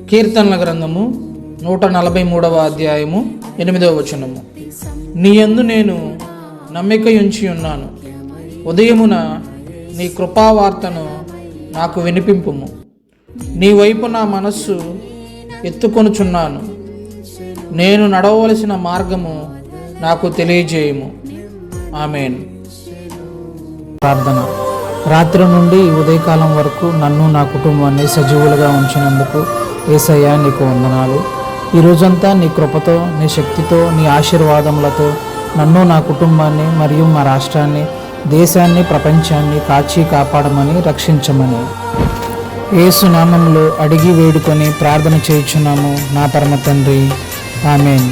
కీర్తనల గ్రంథము 143వ అధ్యాయము 8వ వచనము. నీ యందు నేను నమ్మిక ఉంచి ఉన్నాను. ఉదయమున నీ కృపావార్తను నాకు వినిపింపుము. నీ వైపు నా మనస్సు ఎత్తుకొనుచున్నాను. నేను నడవవలసిన మార్గము నాకు తెలియజేయము. ఆమేన్. ప్రార్థన. రాత్రి నుండి ఉదయకాలం వరకు నన్ను నా కుటుంబాన్ని సజీవులుగా ఉంచినందుకు యేసయ్యా నీకు వందనాలు. ఈ రోజంతా నీ కృపతో, నీ శక్తితో, నీ ఆశీర్వాదములతో నన్ను, నా కుటుంబాన్ని మరియు మా రాష్ట్రాన్ని, దేశాన్ని, ప్రపంచాన్ని కాచి కాపాడమని, రక్షించమని యేసు నామములో అడిగి వేడుకొని ప్రార్థన చేయుచున్నాము నా పరమ తండ్రి. ఆమేన్.